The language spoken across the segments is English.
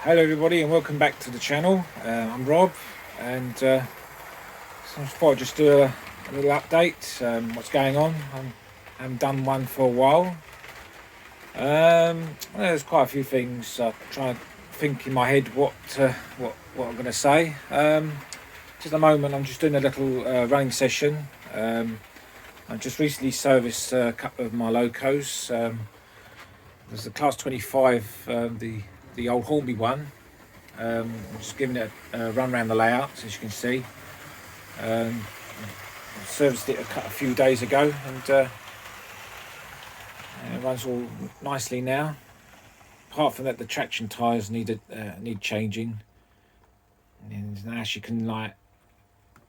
Hello everybody and welcome back to the channel. I'm Rob, and so I thought I'd just do a little update, what's going on. I haven't done one for a while. There's quite a few things. I try to think in my head what I'm going to say. Just at the moment I'm just doing a little running session. I just recently serviced a couple of my locos. There's the class 25, the old Hornby one. I'm just giving it a run around the layout, as you can see. I serviced it a few days ago, and it runs all nicely now. Apart from that, the traction tyres need changing, and now she can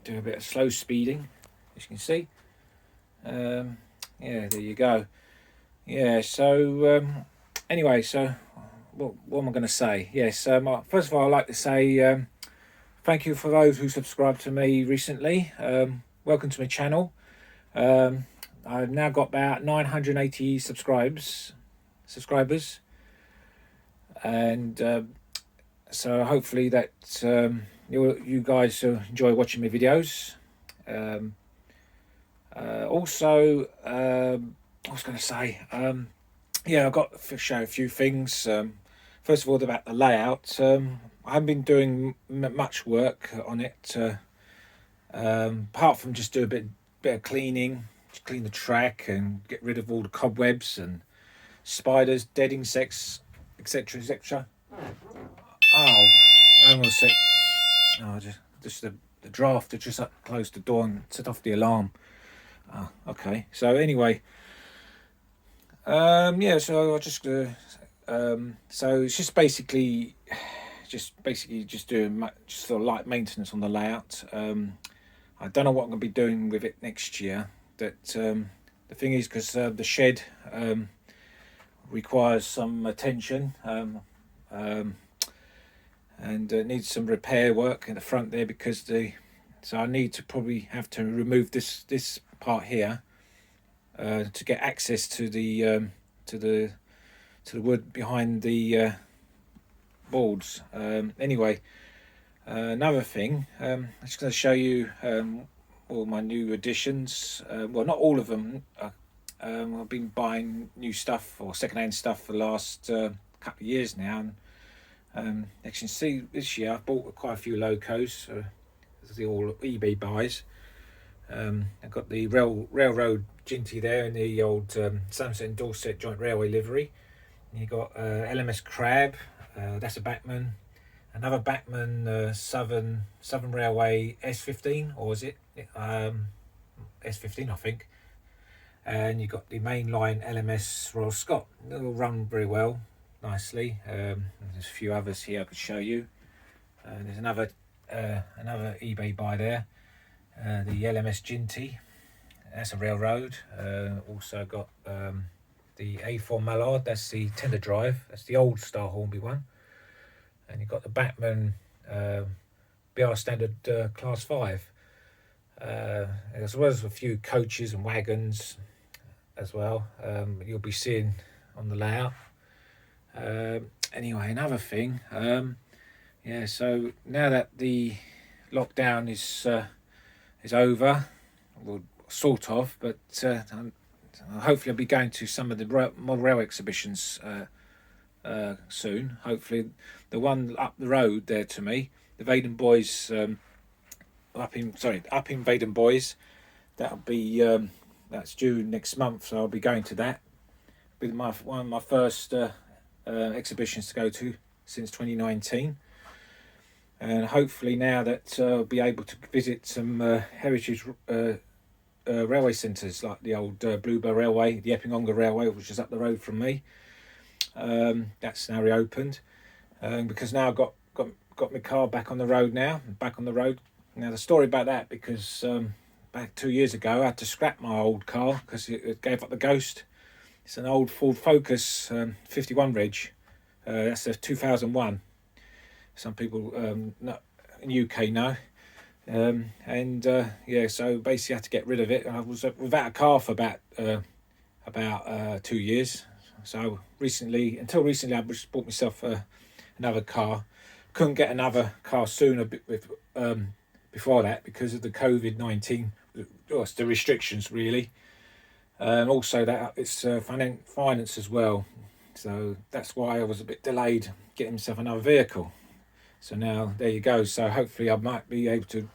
do a bit of slow speeding, as you can see. Yeah, there you go. Yeah, so anyway, so what am I going to say? Yes, first of all, I'd like to say thank you for those who subscribed to me recently. Welcome to my channel. I've now got about 980 subscribers, and so hopefully that you guys enjoy watching my videos. Also, I was going to say, yeah, I've got to show a few things. First of all, about the layout. I haven't been doing much work on it, apart from just do a bit of cleaning, to clean the track and get rid of all the cobwebs and spiders, dead insects, etc., etc. Oh, hang on a sec. No, just the draft had just closed the door and set off the alarm. Oh, okay. So anyway, yeah. So I just so it's just basically doing just sort of light maintenance on the layout. I don't know what I'm going to be doing with it next year. That the thing is, because the shed requires some attention, and it needs some repair work in the front there, because so I need to probably have to remove this part here to get access to the wood behind the boards. Anyway, another thing, I'm just going to show you all my new additions. Well, not all of them. I've been buying new stuff or second-hand stuff for the last couple of years now, and as you can see, this year I've bought quite a few locos. The all eBay buys. I've got the railroad Ginty there in the old Somerset Dorset Joint Railway livery. And you've got LMS Crab, that's a Backman. Another Backman Southern Railway S15, or is it S15, I think. And you've got the mainline LMS Royal Scot. It'll run very well, nicely. There's a few others here I could show you. There's another eBay buy there, the LMS Ginty, that's a railroad. Also got the A4 Mallard, that's the tender drive, that's the old Star Hornby one. And you've got the Backman BR Standard Class 5, as well as a few coaches and wagons as well. You'll be seeing on the layout. Anyway, another thing, yeah, so now that the lockdown is over, well, sort of, but hopefully I'll be going to some of the model rail exhibitions soon. Hopefully the one up the road there to me, the Vaden Boys, up in Vaden Boys, that'll be that's due next month, so I'll be going to that. Be one of my first exhibitions to go to since 2019. And hopefully now that I'll be able to visit some heritage railway centres, like the old Bluebell Railway, the Epping-Ongar Railway, which is up the road from me. That's now reopened, because now I've got my car back on the road now. Now the story about that, because back 2 years ago I had to scrap my old car because it gave up the ghost. It's an old Ford Focus 51 reg. That's a 2001. Some people not in UK know. Yeah, so basically I had to get rid of it. I was without a car for about 2 years. So until recently I just bought myself a another car. Couldn't get another car sooner before that because of the COVID-19, the restrictions really. Also that it's finance as well, so that's why I was a bit delayed getting myself another vehicle. So now there you go. So hopefully I might be able to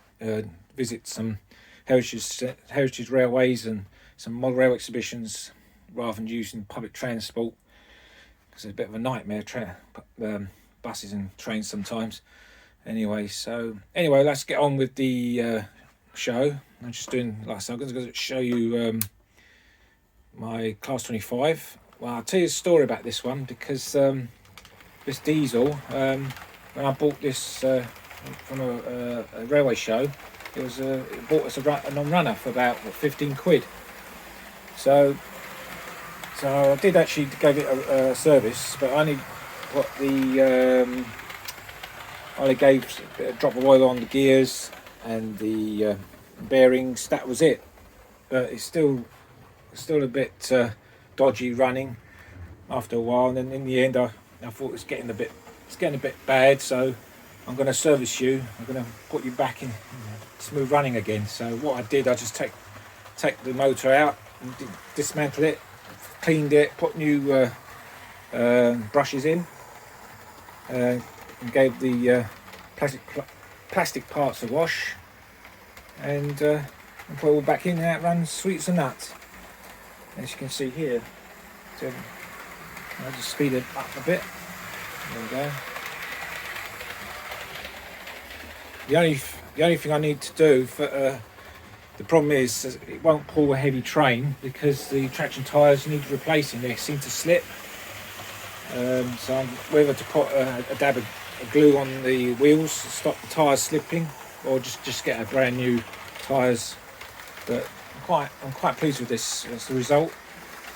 visit some heritage railways and some model rail exhibitions rather than using public transport, because it's a bit of a nightmare, buses and trains sometimes. Anyway, let's get on with the show. I'm just doing, like I said, I'm going to show you my Class 25. Well, I'll tell you a story about this one, because this diesel, when I bought this from a railway show, it bought us a non-runner for about 15 quid. So I did actually give it a service, but I only gave a bit of drop of oil on the gears and the bearings. That was it. But it's still a bit dodgy running after a while. And then in the end, I thought it's getting a bit bad. So I'm going to service you. I'm going to put you back in smooth running again. So what I did, I just take the motor out and dismantle it, cleaned it, put new brushes in, and gave the plastic parts a wash, and put it all back in, and that runs sweet as a nut, as you can see here. So I'll just speed it up a bit. There we go. The only thing I need to do for the problem is it won't pull a heavy train because the traction tyres need replacing. They seem to slip. So I'm whether to put a dab of glue on the wheels to stop the tyres slipping, or just get a brand new tyres. But I'm quite pleased with this. That's the result.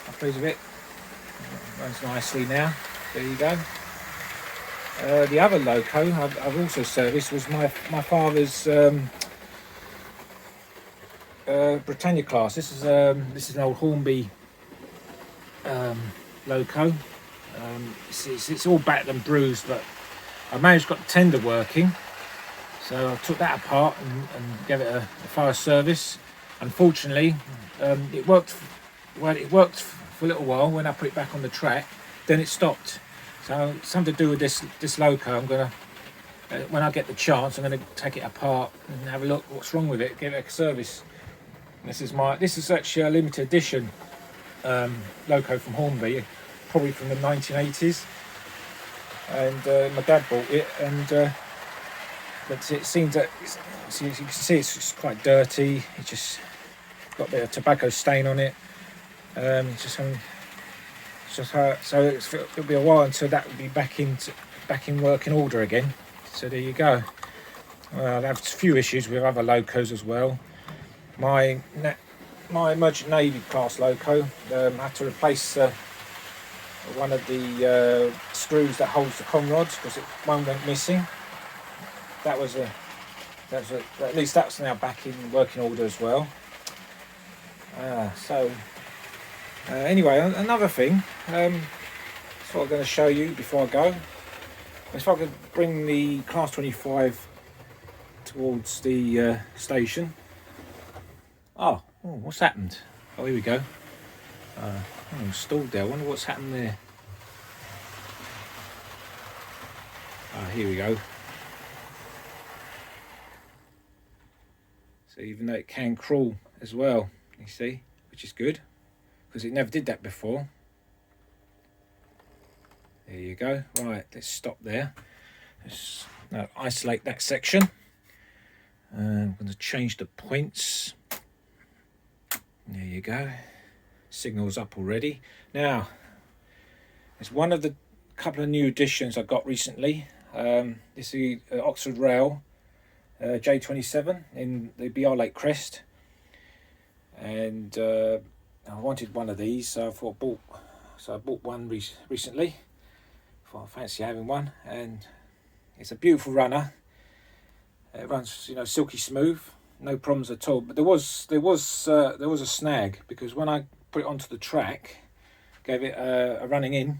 I'm pleased with it. It runs nicely now. There you go. The other loco I've also serviced was my father's Britannia class. This is an old Hornby loco. It's all battered and bruised, but I managed to get the tender working, so I took that apart and gave it a thorough service. Unfortunately, it worked for a little while when I put it back on the track, then it stopped. So something to do with this loco. I'm gonna when I get the chance, I'm gonna take it apart and have a look what's wrong with it, give it a service. This is actually a limited edition loco from Hornby, probably from the 1980s, and my dad bought it, and but it seems that as you can see, it's just quite dirty. It's just got a bit of tobacco stain on it. So it'll be a while until that will be back in working order again. So there you go. Well, I have a few issues with other locos as well. My Merchant Navy class loco, I had to replace one of the screws that holds the conrods because one went missing. At least that's now back in working order as well. Anyway, another thing, that's what I'm going to show you before I go. If I could bring the Class 25 towards the station. Oh, what's happened? Oh, here we go. Stalled there. I wonder what's happened there. Here we go. So even though it can crawl as well, you see, which is good, because it never did that before. There you go. Right, let's stop there. Let's now isolate that section. I'm going to change the points. There you go. Signal's up already. Now, it's one of the couple of new additions I got recently. This is the Oxford Rail J27 in the BR Lake crest, and I wanted one of these, so I bought one recently. I fancy having one, and it's a beautiful runner. It runs, silky smooth, no problems at all. But there was a snag, because when I put it onto the track, gave it a running in,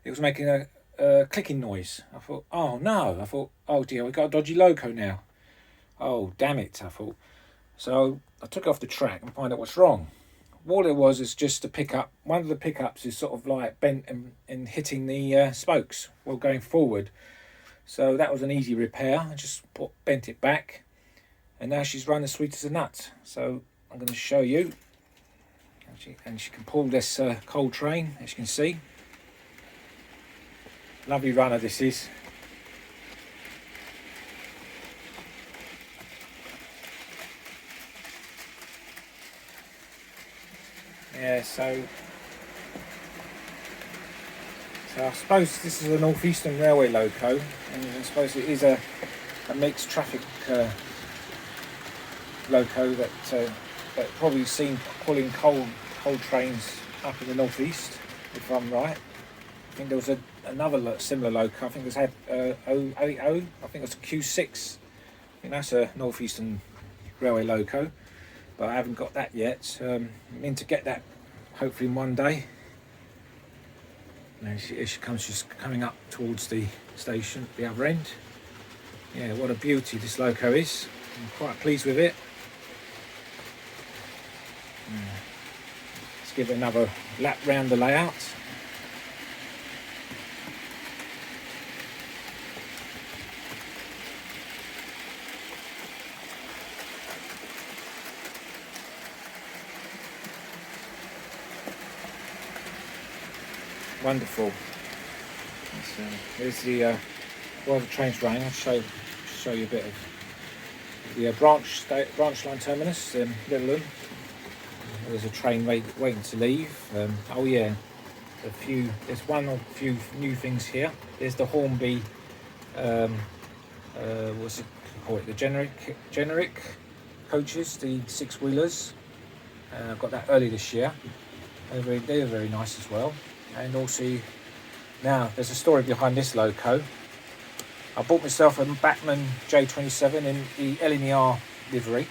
it was making a clicking noise. I thought, oh no. I thought, oh dear, we got a dodgy loco now. Oh damn it, I thought. So I took it off the track and find out what's wrong. All it was is just a pickup. One of the pickups is sort of like bent and hitting the spokes while going forward. So that was an easy repair. I just bent it back, and now she's run as sweet as a nut. So I'm going to show you. And she can pull this coal train, as you can see. Lovely runner this is. Yeah, so I suppose this is a North Eastern Railway loco, and I suppose it is a mixed traffic loco that probably seen pulling coal trains up in the North East, if I'm right. I think there was another similar loco. I think it was 080. I think it was a Q6. I think that's a North Eastern Railway loco, but I haven't got that yet. I mean to get that hopefully one day. And here she comes, she's coming up towards the station at the other end. Yeah, what a beauty this loco is. I'm quite pleased with it. Let's give it another lap round the layout. Wonderful. Here's the while the train's running. I'll show you a bit of the branch line terminus, Littleham. There's a train waiting to leave. Oh yeah, there's one or few new things here. There's the Hornby, what's it called? The generic coaches, the 6-wheelers. I got that early this year. They're very nice as well. And also, now there's a story behind this loco. I bought myself a Batman J27 in the LNER livery,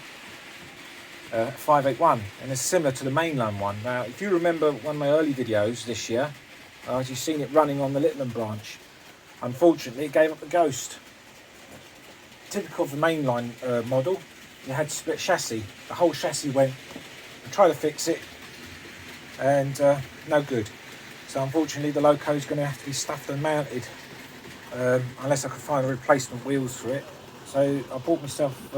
581, and it's similar to the mainline one. Now, if you remember one of my early videos this year, you've seen it running on the Littleham branch. Unfortunately, it gave up the ghost. Typical of the mainline model, you had split chassis. The whole chassis went. I tried to fix it, and no good. So unfortunately the loco is going to have to be stuffed and mounted, unless I can find replacement wheels for it. So I bought myself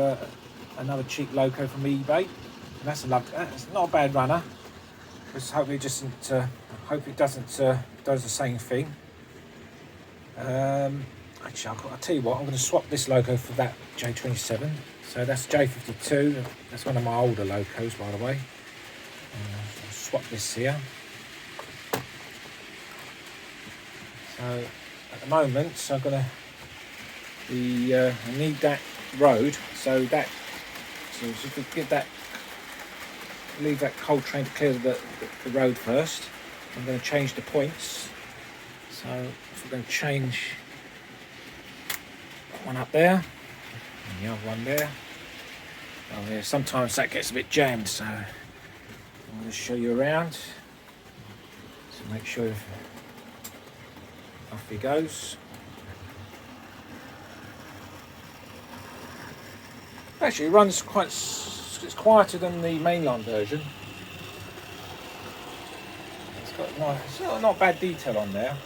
another cheap loco from eBay, and that's not a bad runner. Just hope it doesn't does the same thing. Actually, I'll tell you what, I'm going to swap this loco for that J27. So that's J52. That's one of my older locos, by the way. I'll swap this here. So at the moment, so I need that road. So if we get that, leave that coal train to clear the road first. I'm going to change the points. So if we're going to change one up there, and the other one there. Oh yeah, sometimes that gets a bit jammed, so I'm going to show you around. So make sure off he goes. Actually, it runs it's quieter than the mainline version. It's got not bad detail on there.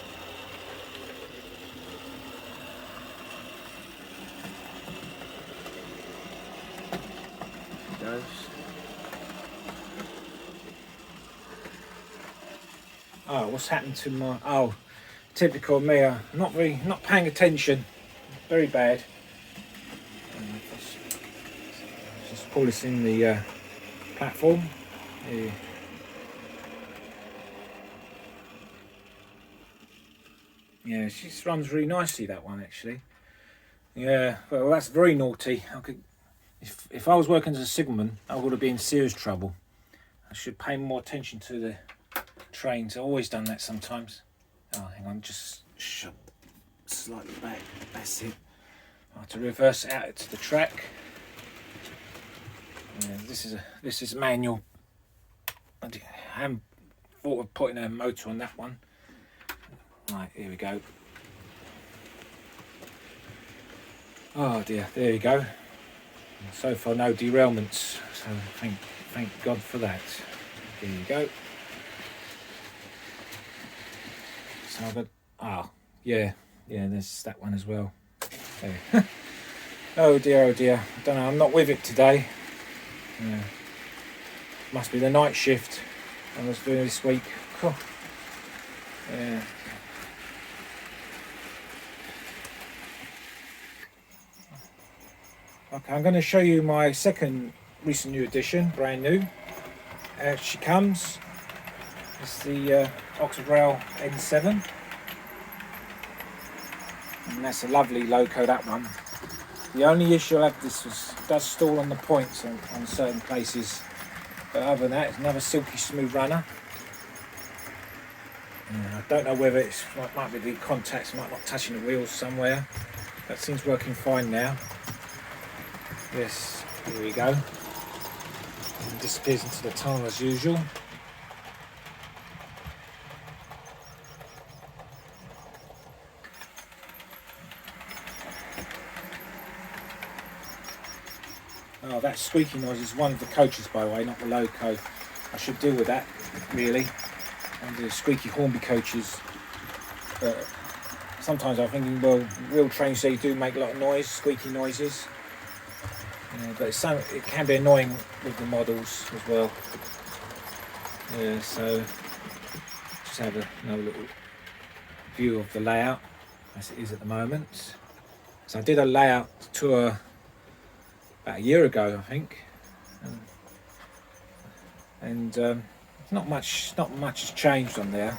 Goes. Oh, what's happened to my? Oh, typical me. Not paying attention. Very bad. Just pull this in the platform. Yeah, she just runs really nicely, that one actually. Yeah, well that's very naughty. If I was working as a signalman, I would have been in serious trouble. I should pay more attention to the trains. I've always done that sometimes. Oh, hang on, just shove slightly back. That's it. I have to reverse it out to the track. Yeah, this is manual. I haven't thought of putting a motor on that one. Right, here we go. Oh dear, there you go. So far no derailments, so thank God for that. There you go. So I've got, yeah, there's that one as well. There. Oh dear, I don't know, I'm not with it today. Yeah. Must be the night shift I was doing this week. Cool. Yeah. Okay, I'm going to show you my second recent new edition, brand new. Out she comes. It's the Oxford Rail N7. And that's a lovely loco, that one. The only issue I have, this does stall on the points on certain places. But other than that, it's another silky smooth runner. I don't know whether it might be the contacts, might not touching the wheels somewhere. That seems working fine now. Yes, here we go. And disappears into the tunnel as usual. Oh, that squeaky noise is one of the coaches, by the way, not the loco. I should deal with that, really. And the squeaky Hornby coaches. But sometimes I'm thinking, well, real trains, they do make a lot of noise, squeaky noises. Yeah, but it can be annoying with the models as well. Yeah, so just have another little view of the layout as it is at the moment. So I did a layout tour about a year ago, I think, and not much has changed on there,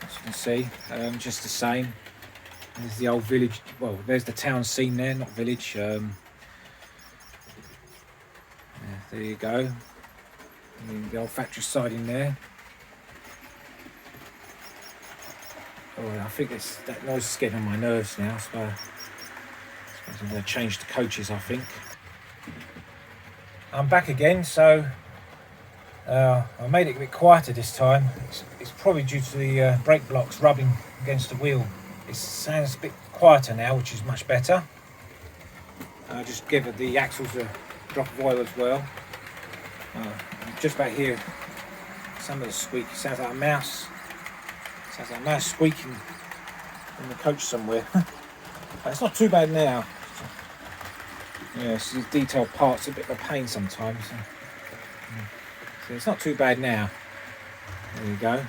as you can see. Just the same. There's the old village. Well, there's the town scene there, not village. Yeah, there you go. And the old factory side in there. Oh, I think that noise is getting on my nerves now. So I'm going to change the coaches, I think. I'm back again, so I made it a bit quieter this time. It's probably due to the brake blocks rubbing against the wheel. It sounds a bit quieter now, which is much better. I'll just give it the axles a drop of oil as well. Just about here, some of the squeak. It sounds like a mouse. It sounds like a mouse squeaking in the coach somewhere. It's not too bad now. Yeah, so the detailed parts are a bit of a pain sometimes. So it's not too bad now. There you go.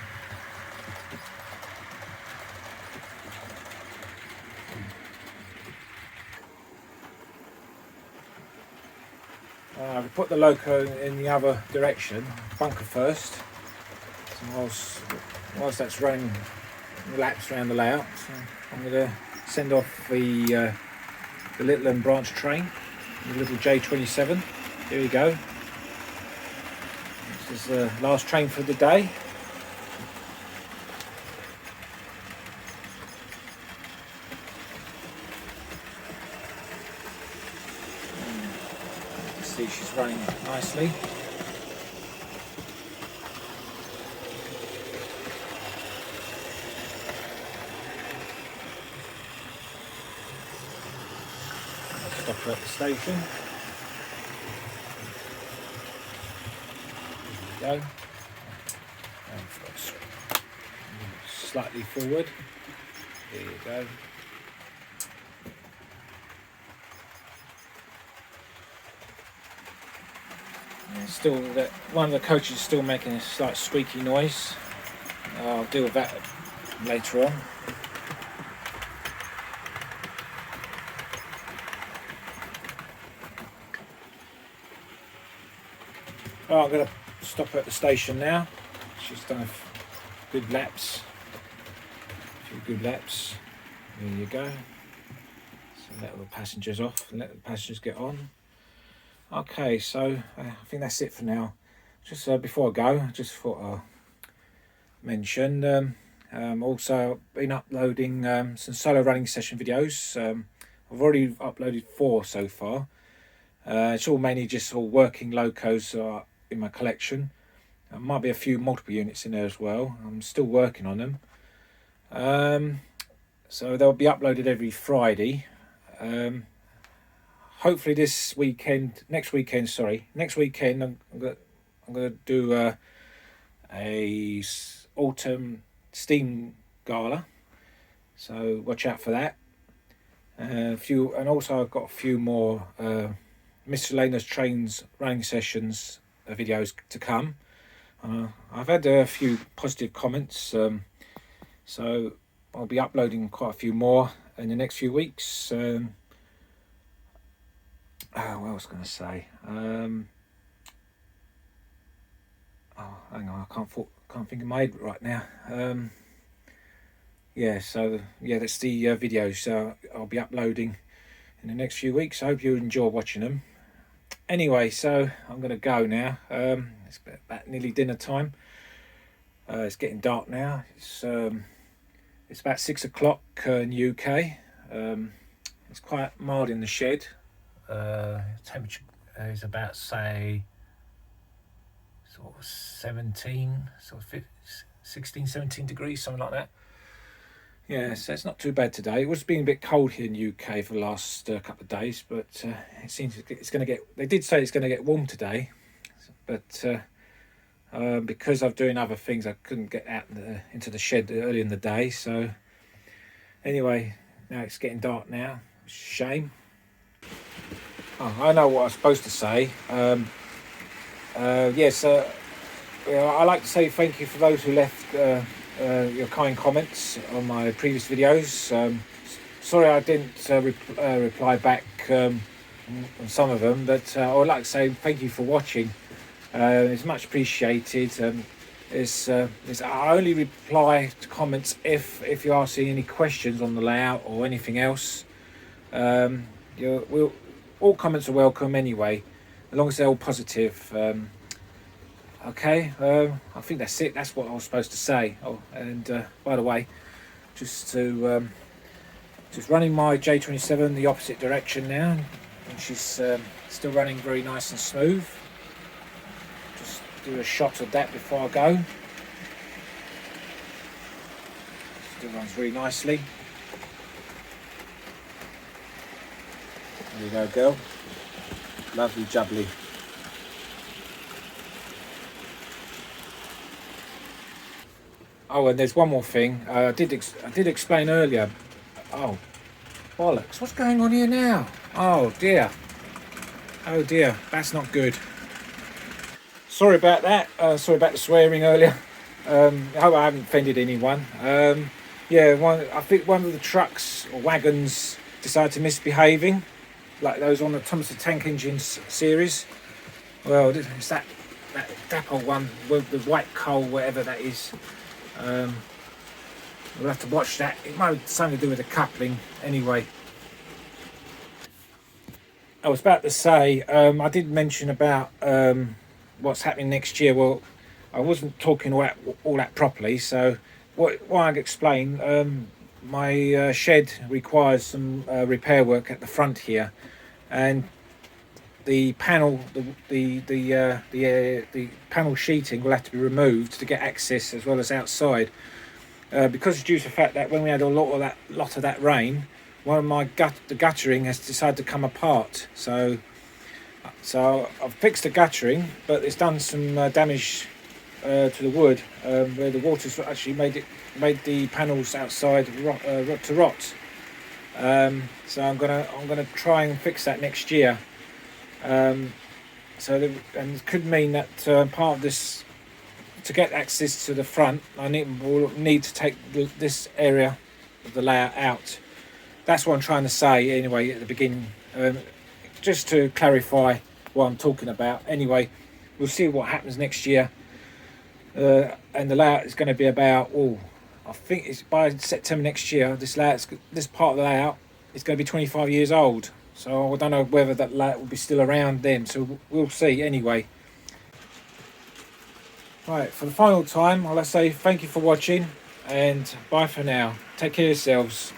We put the loco in the other direction, bunker first. So whilst that's running laps around the layout, so I'm going to send off the little and branch train, the little J27. Here we go. This is the last train for the day. See, she's running nicely. Stop her at the station. There we go. And slightly forward. There you go. And still, one of the coaches is still making a slight squeaky noise. I'll deal with that later on. Oh, I'm going to stop her at the station now. She's done a few good laps. There you go. So let the passengers off and let the passengers get on. Okay, so I think that's it for now. Just before I go, I just thought I'll mention also I've been uploading some solo running session videos. I've already uploaded 4 so far. It's all mainly just all working locos in my collection. There might be a few multiple units in there as well. I'm still working on them. So they'll be uploaded every Friday. Hopefully next weekend, I'm gonna do a autumn steam gala, so watch out for that. And also I've got a few more miscellaneous trains running sessions videos to come. I've had a few positive comments, so I'll be uploading quite a few more in the next few weeks. What was I going to say? Hang on, I can't think of my head right now. That's the videos I'll be uploading in the next few weeks. I hope you enjoy watching them. Anyway, so I'm going to go now. It's about nearly dinner time. It's getting dark now. It's about 6 o'clock in the UK. It's quite mild in the shed. Temperature is about, say, sort of 16, 17 degrees, something like that. Yeah, so it's not too bad today. It was being a bit cold here in the UK for the last couple of days, but it seems it's going to get. They did say it's going to get warm today, but because I'm doing other things, I couldn't get out into the shed early in the day. So anyway, now it's getting dark now. Shame. Oh, I know what I was supposed to say. Yes, I'd like to say thank you for those who left your kind comments on my previous videos. Sorry I didn't reply back on some of them, but I would like to say thank you for watching. It's much appreciated. I only reply to comments if you are seeing any questions on the layout or anything else. All comments are welcome anyway, as long as they're all positive. Okay, I think that's it. That's what I was supposed to say. Oh, and by the way, just running my J27 the opposite direction now, and she's still running very nice and smooth. Just do a shot of that before I go. Still runs really nicely. There you go, girl. Lovely jubbly. Oh, and there's one more thing. I did explain earlier. Oh, bollocks! What's going on here now? Oh dear. Oh dear. That's not good. Sorry about that. Sorry about the swearing earlier. I hope I haven't offended anyone. I think one of the trucks or wagons decided to misbehaving, like those on the Thomas the Tank Engine series. Well, it's that dapper one with the white coal, whatever that is. We'll have to watch that. It might have something to do with the coupling anyway. I was about to say, I did mention about what's happening next year. Well, I wasn't talking all that properly, so what I explain, my shed requires some repair work at the front here, and the panel, the panel sheeting will have to be removed to get access as well as outside, because due to the fact that when we had a lot of that rain, one of my the guttering has decided to come apart. So I've fixed the guttering, but it's done some damage to the wood, where the water's actually made the panels outside to rot. So I'm gonna try and fix that next year. And it could mean that part of this, to get access to the front, will need to take this area of the layout out. That's what I'm trying to say anyway at the beginning, just to clarify what I'm talking about. Anyway, we'll see what happens next year, and the layout is going to be about, I think it's by September next year, this part of the layout is going to be 25 years old. So I don't know whether that layout will be still around then, so we'll see anyway. Right, for the final time, I'll say thank you for watching, and bye for now. Take care of yourselves.